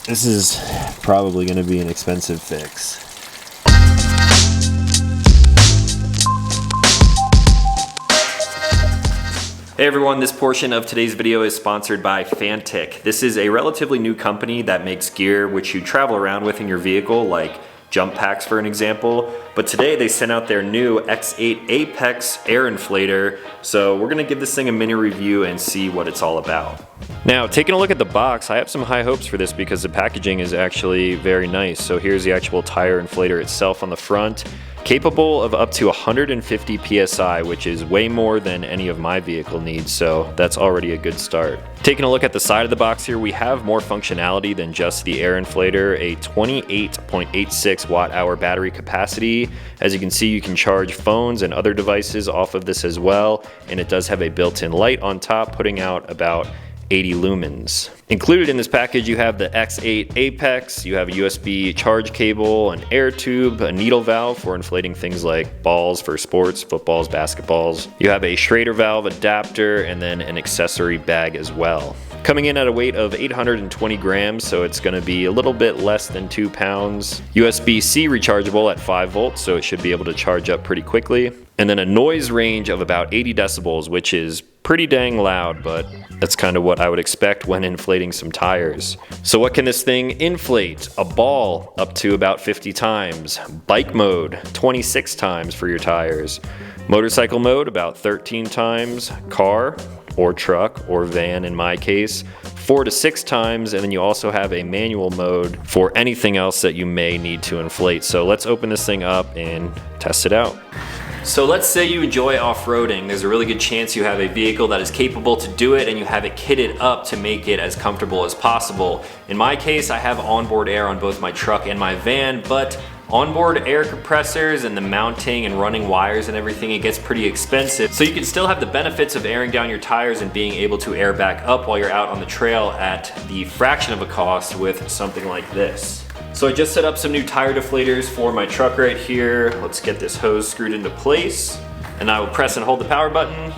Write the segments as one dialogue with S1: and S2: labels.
S1: This is probably going to be an expensive fix. Hey everyone, this portion of today's video is sponsored by Fanttik. This is a relatively new company that makes gear which you travel around with in your vehicle, like jump packs for an example. But today they sent out their new X8 Apex air inflator. So we're gonna give this thing a mini review and see what it's all about. Now, taking a look at the box, I have some high hopes for this because the packaging is actually very nice. So here's the actual tire inflator itself on the front. Capable of up to 150 PSI, which is way more than any of my vehicle needs, so that's already a good start. Taking a look at the side of the box here, we have more functionality than just the air inflator, a 28.86 watt-hour battery capacity. As you can see, you can charge phones and other devices off of this as well, and it does have a built-in light on top, putting out about 80 lumens. Included in this package, you have the X8 Apex, you have a USB charge cable, an air tube, a needle valve for inflating things like balls for sports, footballs, basketballs. You have a Schrader valve adapter, and then an accessory bag as well. Coming in at a weight of 820 grams, so it's gonna be a little bit less than 2 pounds. USB-C rechargeable at 5 volts, so it should be able to charge up pretty quickly. And then a noise range of about 80 decibels, which is pretty dang loud, but that's kind of what I would expect when inflating some tires. So what can this thing inflate? A ball up to about 50 times. Bike mode, 26 times for your tires. Motorcycle mode, about 13 times. Car or truck or van in my case, 4 to 6 times. And then you also have a manual mode for anything else that you may need to inflate. So let's open this thing up and test it out. So let's say you enjoy off-roading. There's a really good chance you have a vehicle that is capable to do it and you have it kitted up to make it as comfortable as possible. In my case, I have onboard air on both my truck and my van, but onboard air compressors and the mounting and running wires and everything, it gets pretty expensive. So you can still have the benefits of airing down your tires and being able to air back up while you're out on the trail at the fraction of a cost with something like this. So I just set up some new tire deflators for my truck right here. Let's get this hose screwed into place, and I will press and hold the power button.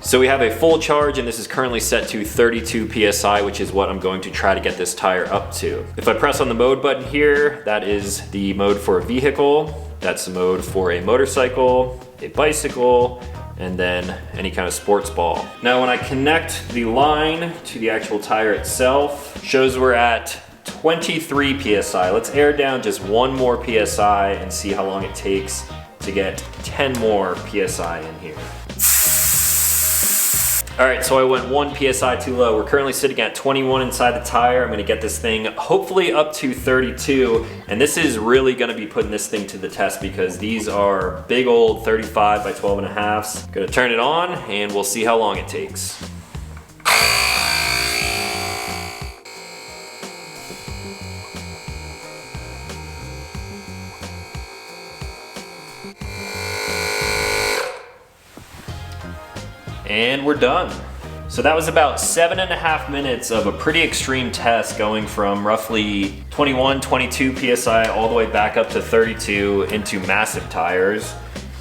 S1: So we have a full charge, and this is currently set to 32 PSI, which is what I'm going to try to get this tire up to. If I press on the mode button here, that is the mode for a vehicle. That's the mode for a motorcycle, a bicycle, and then any kind of sports ball. Now when I connect the line to the actual tire itself, shows we're at 23 PSI. Let's air down just 1 more PSI and see how long it takes to get 10 more PSI in here. All right, so I went 1 PSI too low. We're currently sitting at 21 inside the tire. I'm gonna get this thing hopefully up to 32, and this is really gonna be putting this thing to the test because these are big old 35 by 12.5s. Gonna turn it on and we'll see how long it takes. And we're done. So that was about 7.5 minutes of a pretty extreme test, going from roughly 21, 22 PSI all the way back up to 32 into massive tires.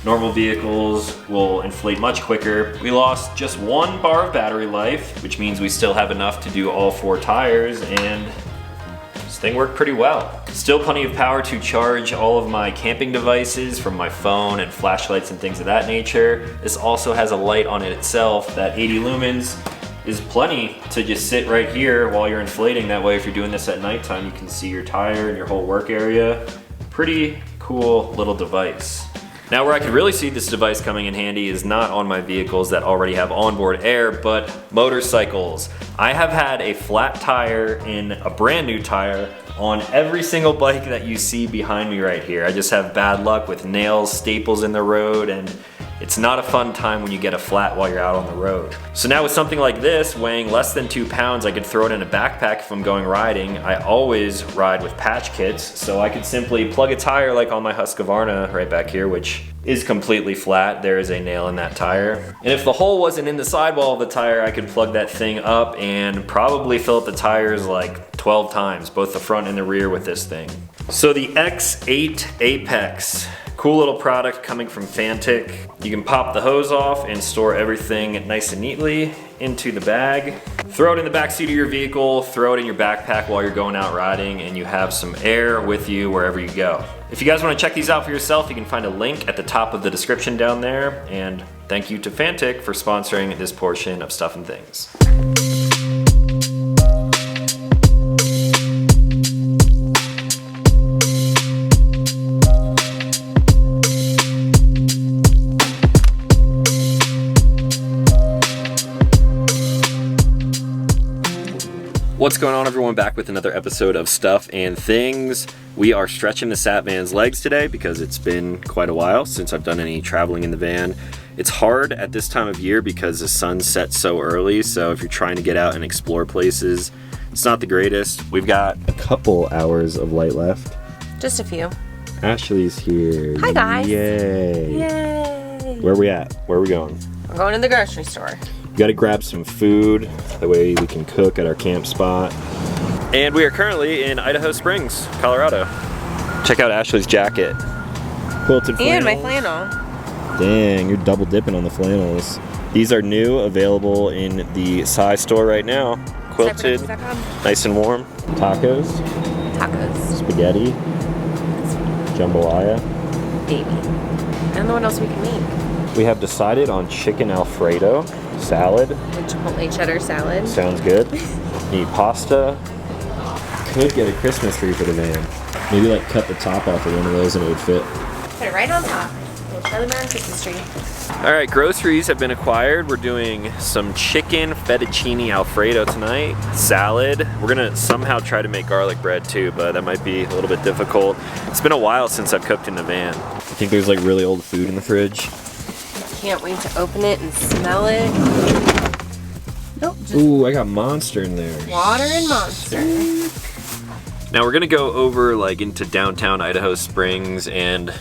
S1: Normal vehicles will inflate much quicker. We lost just 1 bar of battery life, which means we still have enough to do all 4 tires, and this thing worked pretty well. Still plenty of power to charge all of my camping devices from my phone and flashlights and things of that nature. This also has a light on it itself. That 80 lumens is plenty to just sit right here while you're inflating. That way if you're doing this at nighttime, you can see your tire and your whole work area. Pretty cool little device. Now where I could really see this device coming in handy is not on my vehicles that already have onboard air, but motorcycles. I have had a flat tire in a brand new tire on every single bike that you see behind me right here. I just have bad luck with nails, staples in the road, and it's not a fun time when you get a flat while you're out on the road. So now with something like this, weighing less than 2 pounds, I could throw it in a backpack if I'm going riding. I always ride with patch kits, so I could simply plug a tire like on my Husqvarna right back here, which is completely flat. There is a nail in that tire. And if the hole wasn't in the sidewall of the tire, I could plug that thing up and probably fill up the tires like 12 times, both the front and the rear with this thing. So the X8 Apex, Cool little product coming from Fanttik. You can pop the hose off and store everything nice and neatly into the bag. Throw it in the back seat of your vehicle, throw it in your backpack while you're going out riding, and you have some air with you wherever you go. If you guys want to check these out for yourself, you can find a link at the top of the description down there. And thank you to Fanttik for sponsoring this portion of Stuff and Things. What's going on, everyone? Back with another episode of Stuff and Things. We are stretching the SATvan's legs today because it's been quite a while since I've done any traveling in the van. It's hard at this time of year because the sun sets so early, so if you're trying to get out and explore places, it's not the greatest. We've got a couple hours of light left.
S2: Just a few.
S1: Ashley's here.
S2: Hi, guys.
S1: Yay.
S2: Yay.
S1: Where are we at? Where are we going?
S2: We're going to the grocery store.
S1: Got to grab some food, that way we can cook at our camp spot. And we are currently in Idaho Springs, Colorado. Check out Ashley's jacket. Quilted flannel.
S2: And my flannel.
S1: Dang, you're double dipping on the flannels. These are new, available in the size store right now. Quilted, nice and warm. Tacos.
S2: Tacos.
S1: Spaghetti. Jambalaya.
S2: Baby. I don't know what else we can make.
S1: We have decided on chicken Alfredo. Salad.
S2: The Chipotle cheddar salad.
S1: Sounds good. Need pasta. Could get a Christmas tree for the van. Maybe like cut the top off of one of those and it would fit.
S2: Put it right on top. Little Charlie Brown Christmas tree.
S1: All right, groceries have been acquired. We're doing some chicken fettuccine Alfredo tonight. Salad. We're gonna somehow try to make garlic bread too, but that might be a little bit difficult. It's been a while since I've cooked in the van. I think there's like really old food in the fridge.
S2: Can't wait to open it and smell it. Nope.
S1: Ooh, I got Monster in there.
S2: Water and Monster.
S1: Now we're gonna go over like into downtown Idaho Springs and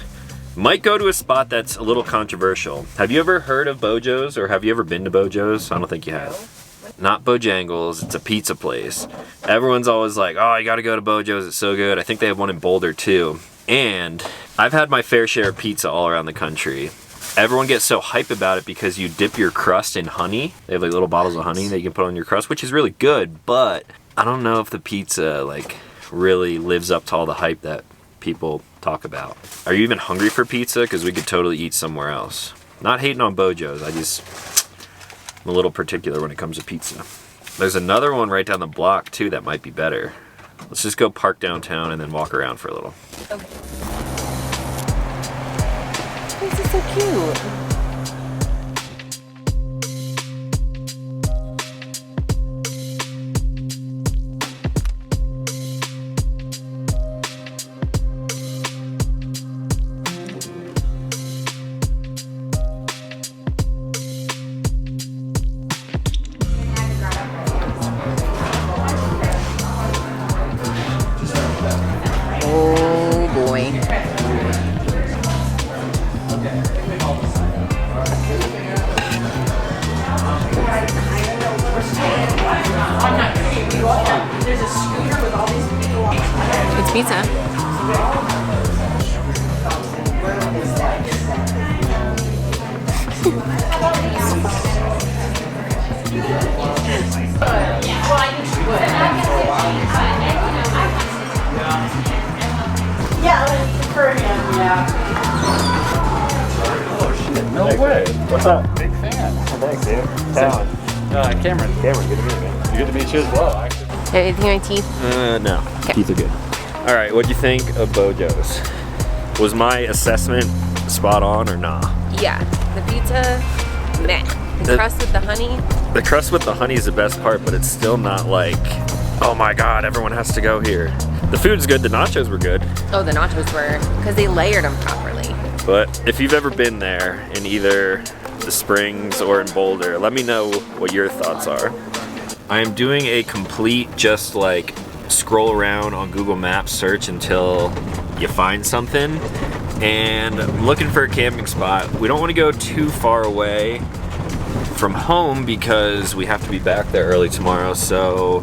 S1: might go to a spot that's a little controversial. Have you ever heard of Bojo's, or have you ever been to Bojo's? I don't think you have. Not Bojangles, it's a pizza place. Everyone's always like, oh, you gotta go to Bojo's, it's so good. I think they have one in Boulder too. And I've had my fair share of pizza all around the country. Everyone gets so hype about it because you dip your crust in honey. They have like little bottles of honey that you can put on your crust, which is really good, but I don't know if the pizza like really lives up to all the hype that people talk about. Are you even hungry for pizza? Because we could totally eat somewhere else. Not hating on Bojo's, I'm a little particular when it comes to pizza. There's another one right down the block too that might be better. Let's just go park downtown and then walk around for a little.
S2: Okay. This is so cute. Oh boy. It's pizza.
S3: No way.
S1: What's up?
S3: Big fan.
S1: Oh, thanks, dude. Talon.
S3: Cameron.
S1: Cameron, good to meet you, man.
S3: Good to meet you as well, actually.
S2: Anything on your teeth?
S1: No.
S2: Okay.
S1: Teeth are good. All right, what'd you think of Bojo's? Was my assessment spot on or nah?
S2: Yeah. The pizza, meh. The crust with the honey.
S1: The crust with the honey is the best part, but it's still not like, oh my God, everyone has to go here. The food's good, the nachos were good.
S2: Oh, the nachos were, because they layered them properly.
S1: But if you've ever been there in either the Springs or in Boulder, let me know what your thoughts are. I am doing a complete just like scroll around on Google Maps search until you find something, and I'm looking for a camping spot. We don't want to go too far away from home because we have to be back there early tomorrow, so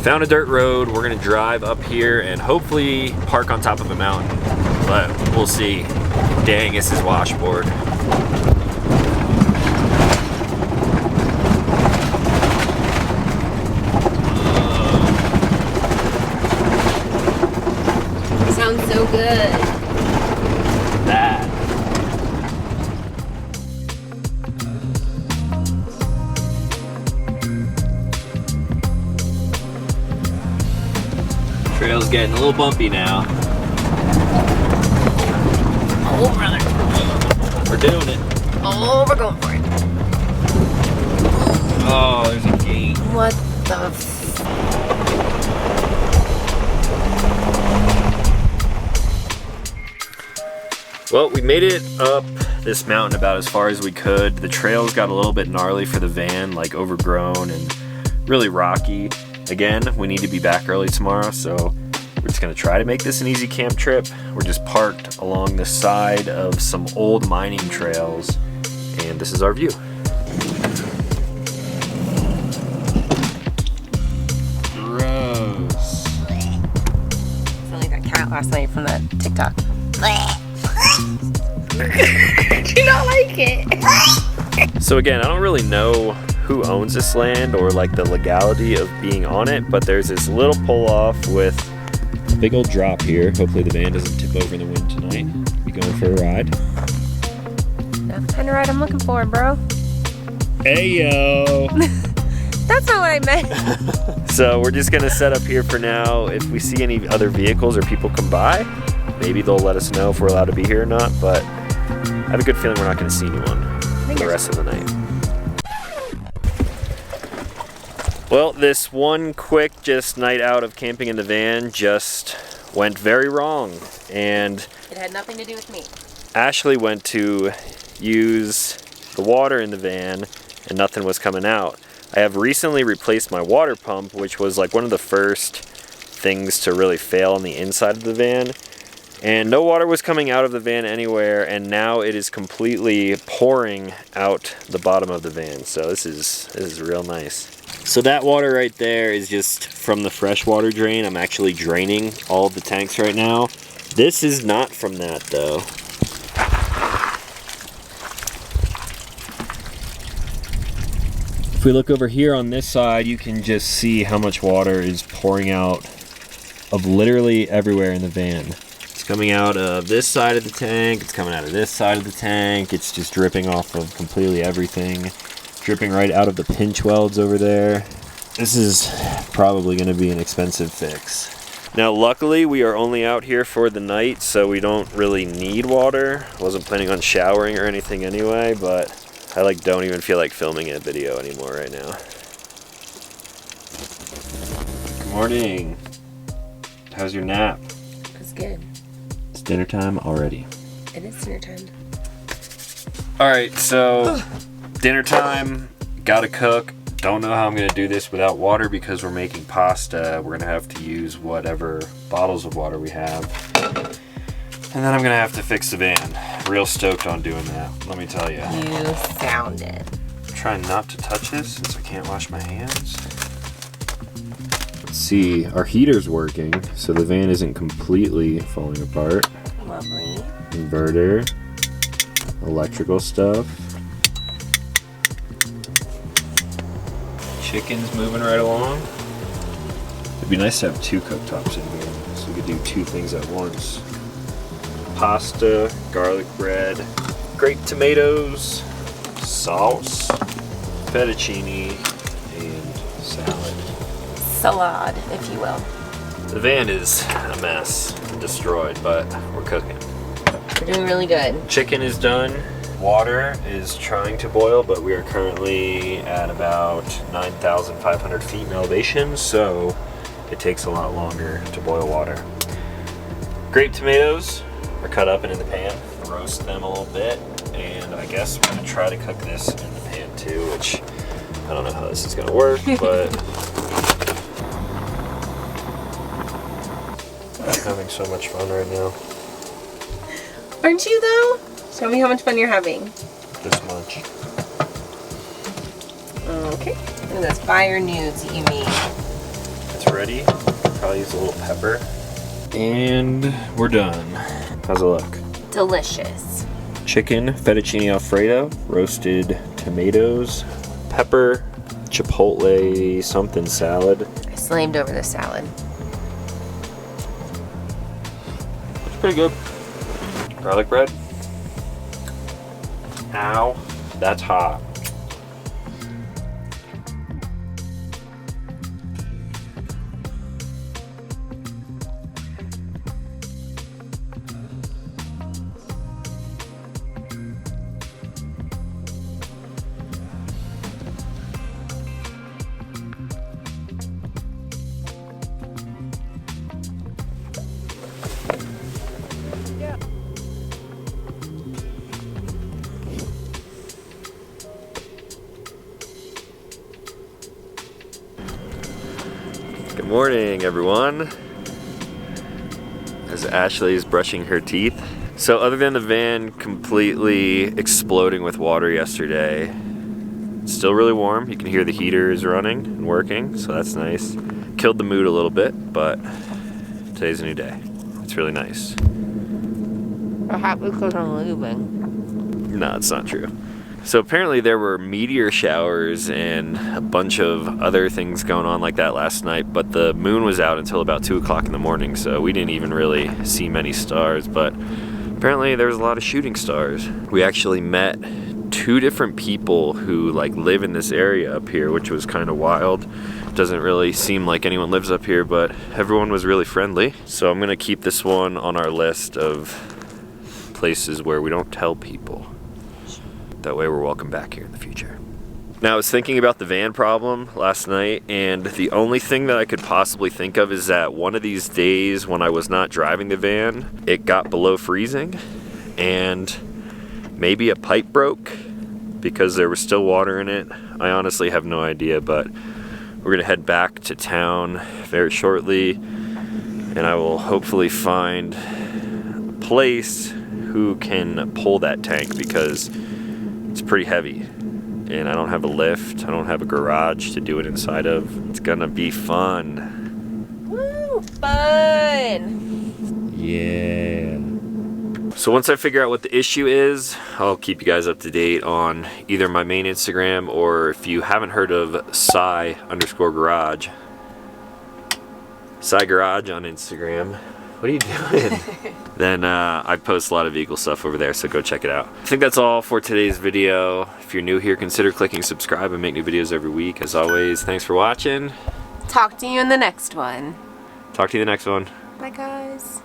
S1: found a dirt road. We're gonna drive up here and hopefully park on top of a mountain, but we'll see. Dang, it's his washboard.
S2: Sounds so good.
S1: That. Trail's getting a little bumpy now.
S2: Oh, brother.
S1: We're doing it.
S2: Oh, we're going for it.
S1: Oh, there's a gate.
S2: What the
S1: Well, we made it up this mountain about as far as we could. The trails got a little bit gnarly for the van, like overgrown and really rocky. Again, we need to be back early tomorrow, so we're just gonna try to make this an easy camp trip. We're just parked along the side of some old mining trails, and this is our view. Gross.
S2: Sound like that cat last night from that TikTok. Do you not like it?
S1: So again, I don't really know who owns this land or like the legality of being on it, but there's this little pull off with a big old drop here. Hopefully the van doesn't tip over in the wind tonight. Be going for a ride.
S2: That's the kind of ride I'm looking for, bro.
S1: Hey yo!
S2: That's not what I meant.
S1: So we're just gonna set up here for now. If we see any other vehicles or people come by, maybe they'll let us know if we're allowed to be here or not, but I have a good feeling we're not gonna see anyone for the rest of the night. Well, this one quick just night out of camping in the van just went very wrong, and
S2: It had nothing to do with me.
S1: Ashley went to use the water in the van and nothing was coming out. I have recently replaced my water pump, which was like one of the first things to really fail on the inside of the van, and no water was coming out of the van anywhere, and now it is completely pouring out the bottom of the van. So this is real nice. So that water right there is just from the freshwater drain. I'm actually draining all of the tanks right now. This is not from that though. If we look over here on this side, you can just see how much water is pouring out of literally everywhere in the van. It's coming out of this side of the tank, it's coming out of this side of the tank, it's just dripping off of completely everything. Dripping right out of the pinch welds over there. This is probably going to be an expensive fix. Now luckily we are only out here for the night, so we don't really need water. I wasn't planning on showering or anything anyway, but I don't even feel like filming a video anymore right now. Good morning. How's your nap?
S2: It's good.
S1: It's dinner time already.
S2: It is dinner time.
S1: Alright, so dinner time, gotta cook. Don't know how I'm gonna do this without water because we're making pasta. We're gonna have to use whatever bottles of water we have. And then I'm gonna have to fix the van. Real stoked on doing that, let me tell you.
S2: You sound it.
S1: I'm trying not to touch this since I can't wash my hands. Let's see, our heater's working, so the van isn't completely falling apart.
S2: Lovely.
S1: Inverter, electrical stuff. Chicken's moving right along. It'd be nice to have two cooktops in here so we could do two things at once. Pasta, garlic bread, grape tomatoes, sauce, fettuccine, and salad.
S2: Salad, if you will.
S1: The van is a mess and destroyed, but we're cooking.
S2: We're doing really good.
S1: Chicken is done. Water is trying to boil, but we are currently at about 9,500 feet in elevation, so it takes a lot longer to boil water. Grape tomatoes are cut up and in the pan. Roast them a little bit, and I guess we're gonna try to cook this in the pan too, which I don't know how this is gonna work, but I'm having so much fun right now.
S2: Aren't you though? Show me how much fun you're having.
S1: This much.
S2: Okay. Look at this fire news you mean.
S1: It's ready. Probably use a little pepper. And we're done. How's it look?
S2: Delicious.
S1: Chicken fettuccine alfredo, roasted tomatoes, pepper, chipotle something salad.
S2: I slammed over the salad.
S1: It's pretty good. Garlic bread. Ow, that's hot. Good morning, everyone. As Ashley is brushing her teeth. So other than the van completely exploding with water yesterday, it's still really warm. You can hear the heaters running and working, so that's nice. Killed the mood a little bit, but today's a new day. It's really nice.
S2: Perhaps because I'm leaving.
S1: No, it's not true. So apparently there were meteor showers and a bunch of other things going on like that last night, but the moon was out until about 2 o'clock in the morning, so we didn't even really see many stars, but apparently there was a lot of shooting stars. We actually met 2 different people who live in this area up here, which was kind of wild. Doesn't really seem like anyone lives up here, but everyone was really friendly. So I'm gonna keep this one on our list of places where we don't tell people. That way we're welcome back here in the future. Now I was thinking about the van problem last night, and the only thing that I could possibly think of is that one of these days when I was not driving the van, it got below freezing, and maybe a pipe broke because there was still water in it. I honestly have no idea, but we're gonna head back to town very shortly, and I will hopefully find a place who can pull that tank because it's pretty heavy, and I don't have a lift. I don't have a garage to do it inside of. It's gonna be fun.
S2: Woo, fun!
S1: Yeah. So once I figure out what the issue is, I'll keep you guys up to date on either my main Instagram, or if you haven't heard of Psy_garage. Psy Garage on Instagram. What are you doing? Then I post a lot of vehicle stuff over there, so go check it out. I think that's all for today's video. If you're new here, consider clicking subscribe. I make new videos every week. As always, thanks for watching.
S2: Talk to you in the next one.
S1: Talk to you in the next one.
S2: Bye, guys.